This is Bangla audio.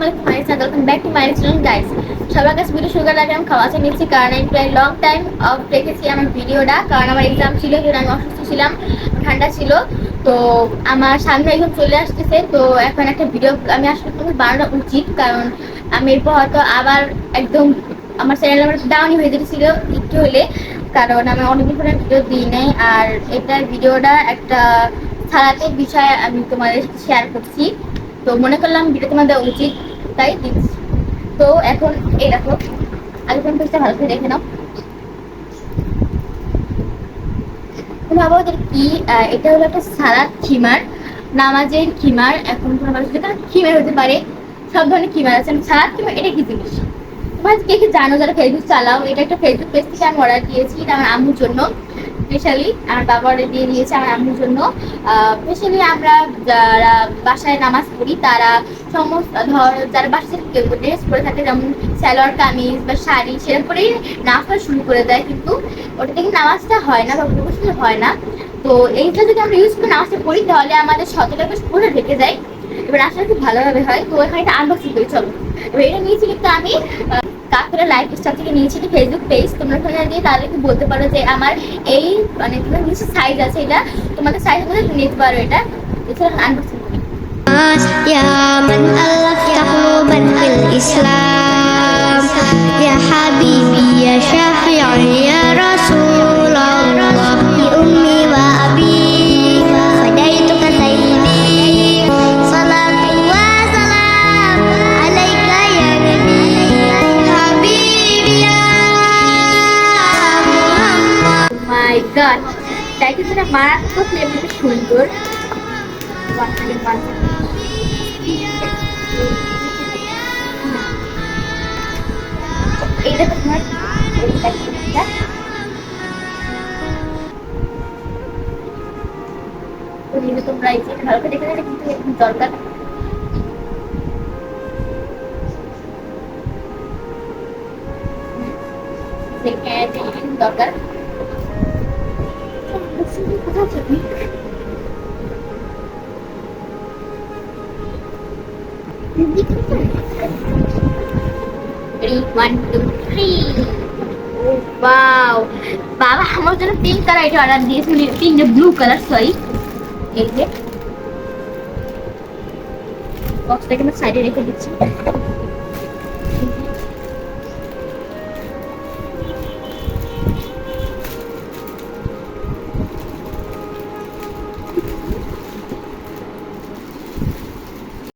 আসসালামু আলাইকুম guys, welcome back to my channel guys. সবার কাছে ভিডিও শুরু করার আগে আমি ক্ষমা চেয়ে নিচ্ছি, কারণ আমি প্রায় লং টাইম অফ রেখেছি আমার ভিডিওটা, কারণ আমার এক্সাম ছিল, যেটা আমি অসুস্থ ছিলাম, ঠান্ডা ছিল। তো আমার সামনে একদম চলে আসতেছে, তো এখন একটা ভিডিও আমি আসলে তোমাকে বানানো উচিত, কারণ আমি এরপর হয়তো আবার একদম আমার চ্যানেল আমার ডাউনই হয়ে যেতেছিল একটু হলে, কারণ আমি অনেকদিন ধরে ভিডিও দিই নাই। আর এটার ভিডিওটা একটা সালাতের বিষয়ে আমি তোমাদের শেয়ার করছি, তো মনে করলাম ভিডিও তোমাদের উচিত, তাই দিচ্ছি। তো এখন এই দেখো, আগে কোন পেজটা ভালো করে দেখে নাও। ভাবো ওদের কি, এটা হলো একটা সালাদ খিমার, নামাজের খিমার। এখন তোমার ভাবছো যেটা খিমার হতে পারে, সব ধরনের খিমার আছে। সালাদ খিমার এটা কি জিনিস তোমরা কে কে জানো যারা ফেসবুক চালাও? এটা একটা ফেসবুক পেজ থেকে আমি অর্ডার দিয়েছি, এটা আমার আম্মুর জন্য স্পেশালি। আমার বাবা অর্ডার দিয়ে দিয়েছে আমার আম্মুর জন্য। স্পেশালি আমরা যারা বাসায় নামাজ পড়ি, তারা সমস্ত ধর যারা বাসায় ড্রেস পরে থাকে, যেমন সালোয়ার কামিজ বা শাড়ি, সেরকম করেই নামাজটা শুরু করে দেয়, কিন্তু ওটা থেকে নামাজটা হয় না বা প্রবেশন হয় না। তো এইটা যদি আমরা ইউজ করে নামাজটা পড়ি, তাহলে আমাদের সতর্ক পুরো ঢেকে যায়। এবার আসলে খুব ভালোভাবে হয়। তো এখানে এটা আনবক্সিং করি, চলো। এবার এটা নিয়েছি কিন্তু আমি কাকুরা লাইফ স্টাইল থেকে নিয়েছি, ফেসবুক পেজ। তোমরা ওখানে দিয়ে তাদেরকে বলতে পারো যে আমার এই মানে তোমার নিচে সাইজ আছে, এটা তোমাদের সাইজ মধ্যে নিতে পারো। এটা এছাড়া আনবক্সিং করি। يا من ألفت قلوبا في الإسلام يا حبيبي يا شافعي يا رسول الله بأمي وأبي فديتك سيدي صلاة وسلام عليك يا نبي حبيبي يا محمد মাই গড, টাইটেলটা মারাত্মক লেভেলের সুন্দর। One second. এটা তোমার তোমরা এই যে ভালো করে দেখে নিলে কিন্তু এখন দরকার। দরকার কোথাও থাকবি। One, two, three. Wow! বাবা আমার জন্য পিঙ্ক কালার এটা অর্ডার দিয়েছিল, পিঙ্ক ব্লু কালার, সরি। এই যে বক্সটাকে আমি সাইডে রেখে দিচ্ছি।